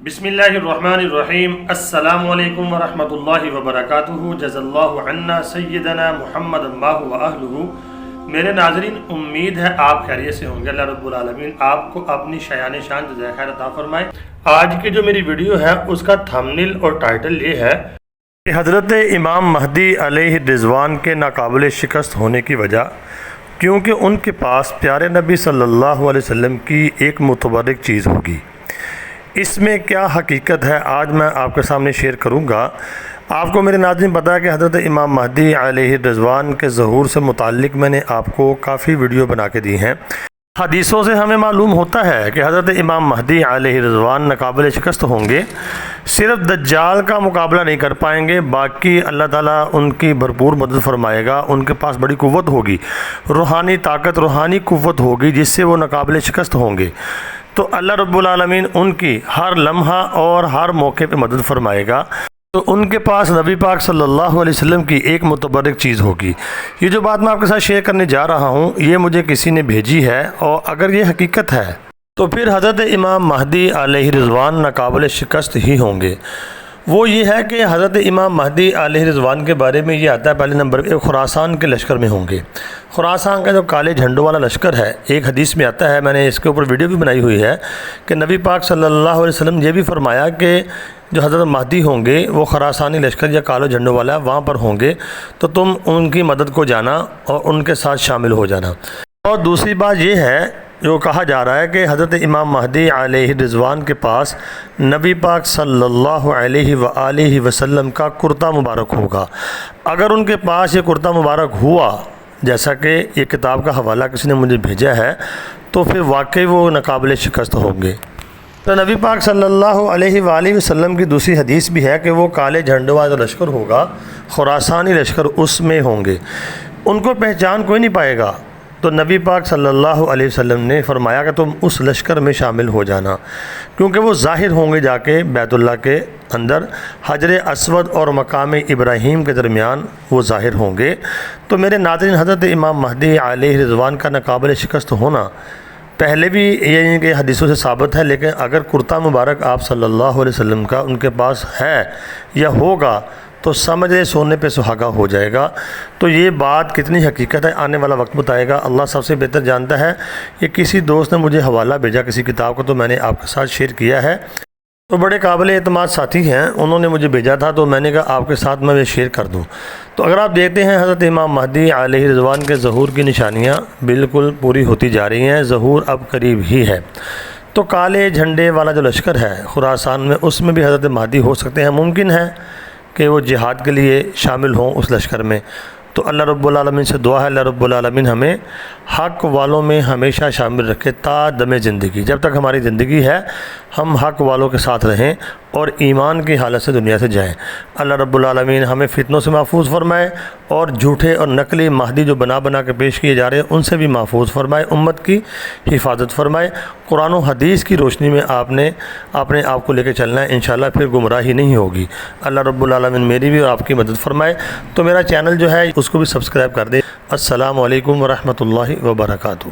بسم اللہ الرحمن الرحیم۔ السلام علیکم ورحمۃ اللہ وبرکاتہ۔ جزا اللہ عنا سیدنا محمد اللہ و اہلہ۔ میرے ناظرین، امید ہے آپ خیریت سے ہوں گے۔ اللہ رب العالمین آپ کو اپنی شایان شان جزائے خیر عطا فرمائے۔ آج کی جو میری ویڈیو ہے اس کا تھمبنیل اور ٹائٹل یہ ہے کہ حضرت امام مہدی علیہ الرضوان کے ناقابل شکست ہونے کی وجہ، کیونکہ ان کے پاس پیارے نبی صلی اللہ علیہ وسلم کی ایک متبرک چیز ہوگی۔ اس میں کیا حقیقت ہے آج میں آپ کے سامنے شیئر کروں گا۔ آپ کو میرے ناظرین پتہ ہے کہ حضرت امام مہدی علیہ الرضوان کے ظہور سے متعلق میں نے آپ کو کافی ویڈیو بنا کے دی ہیں۔ حدیثوں سے ہمیں معلوم ہوتا ہے کہ حضرت امام مہدی علیہ الرضوان ناقابل شکست ہوں گے، صرف دجال کا مقابلہ نہیں کر پائیں گے، باقی اللہ تعالیٰ ان کی بھرپور مدد فرمائے گا۔ ان کے پاس بڑی قوت ہوگی، روحانی طاقت، روحانی قوت ہوگی جس سے وہ ناقابل شکست ہوں گے۔ تو اللہ رب العالمین ان کی ہر لمحہ اور ہر موقع پہ مدد فرمائے گا۔ تو ان کے پاس نبی پاک صلی اللہ علیہ وسلم کی ایک متبرک چیز ہوگی۔ یہ جو بات میں آپ کے ساتھ شیئر کرنے جا رہا ہوں یہ مجھے کسی نے بھیجی ہے، اور اگر یہ حقیقت ہے تو پھر حضرت امام مہدی علیہ الرضوان ناقابل شکست ہی ہوں گے۔ وہ یہ ہے کہ حضرت امام مہدی علیہ الرضوان کے بارے میں یہ آتا ہے، پہلے نمبر پہ خراسان کے لشکر میں ہوں گے۔ خراسان کا جو کالے جھنڈوں والا لشکر ہے، ایک حدیث میں آتا ہے، میں نے اس کے اوپر ویڈیو بھی بنائی ہوئی ہے، کہ نبی پاک صلی اللہ علیہ وسلم یہ بھی فرمایا کہ جو حضرت مہدی ہوں گے وہ خراسانی لشکر یا کالے جھنڈوں والا وہاں پر ہوں گے، تو تم ان کی مدد کو جانا اور ان کے ساتھ شامل ہو جانا۔ اور دوسری بات یہ ہے جو کہا جا رہا ہے کہ حضرت امام مہدی علیہ الرضوان کے پاس نبی پاک صلی اللہ علیہ وآلہ وسلم کا کرتا مبارک ہوگا۔ اگر ان کے پاس یہ کرتا مبارک ہوا، جیسا کہ یہ کتاب کا حوالہ کسی نے مجھے بھیجا ہے، تو پھر واقعی وہ ناقابل شکست ہوں گے۔ تو نبی پاک صلی اللہ علیہ وآلہ وسلم کی دوسری حدیث بھی ہے کہ وہ کالے جھنڈوں والا لشکر ہوگا، خراسانی لشکر، اس میں ہوں گے، ان کو پہچان کوئی نہیں پائے گا۔ تو نبی پاک صلی اللہ علیہ وسلم نے فرمایا کہ تم اس لشکر میں شامل ہو جانا، کیونکہ وہ ظاہر ہوں گے جا کے بیت اللہ کے اندر، حجر اسود اور مقام ابراہیم کے درمیان وہ ظاہر ہوں گے۔ تو میرے ناظرین، حضرت امام مہدی علیہ الرضوان کا ناقابل شکست ہونا پہلے بھی یعنی کہ حدیثوں سے ثابت ہے، لیکن اگر کرتا مبارک آپ صلی اللہ علیہ وسلم کا ان کے پاس ہے یا ہوگا تو سمجھ لے سونے پہ سہاگا ہو جائے گا۔ تو یہ بات کتنی حقیقت ہے آنے والا وقت بتائے گا، اللہ سب سے بہتر جانتا ہے۔ یہ کسی دوست نے مجھے حوالہ بھیجا کسی کتاب کو، تو میں نے آپ کے ساتھ شیئر کیا ہے۔ تو بڑے قابل اعتماد ساتھی ہیں، انہوں نے مجھے بھیجا تھا، تو میں نے کہا آپ کے ساتھ میں شیئر کر دوں۔ تو اگر آپ دیکھتے ہیں حضرت امام مہدی علیہ الرضوان کے ظہور کی نشانیاں بالکل پوری ہوتی جا رہی ہیں، ظہور اب قریب ہی ہے۔ تو کالے جھنڈے والا جو لشکر ہے خراسان میں، اس میں بھی حضرت مہدی ہو سکتے ہیں، ممکن ہے کہ وہ جہاد کے لیے شامل ہوں اس لشکر میں۔ تو اللہ رب العالمین سے دعا ہے اللہ رب العالمین ہمیں حق والوں میں ہمیشہ شامل رکھے تا دم زندگی۔ جب تک ہماری زندگی ہے ہم حق والوں کے ساتھ رہیں اور ایمان کی حالت سے دنیا سے جائیں۔ اللہ رب العالمین ہمیں فتنوں سے محفوظ فرمائے، اور جھوٹے اور نقلی مہدی جو بنا بنا کے پیش کیے جا رہے ہیں ان سے بھی محفوظ فرمائے، امت کی حفاظت فرمائے۔ قرآن و حدیث کی روشنی میں آپ نے اپنے آپ کو لے کے چلنا ہے، انشاءاللہ پھر گمراہی نہیں ہوگی۔ اللہ رب العالمین میری بھی اور آپ کی مدد فرمائے۔ تو میرا چینل جو ہے اس کو بھی سبسکرائب کر دیں۔ السلام علیکم ورحمۃ اللہ وبرکاتہ۔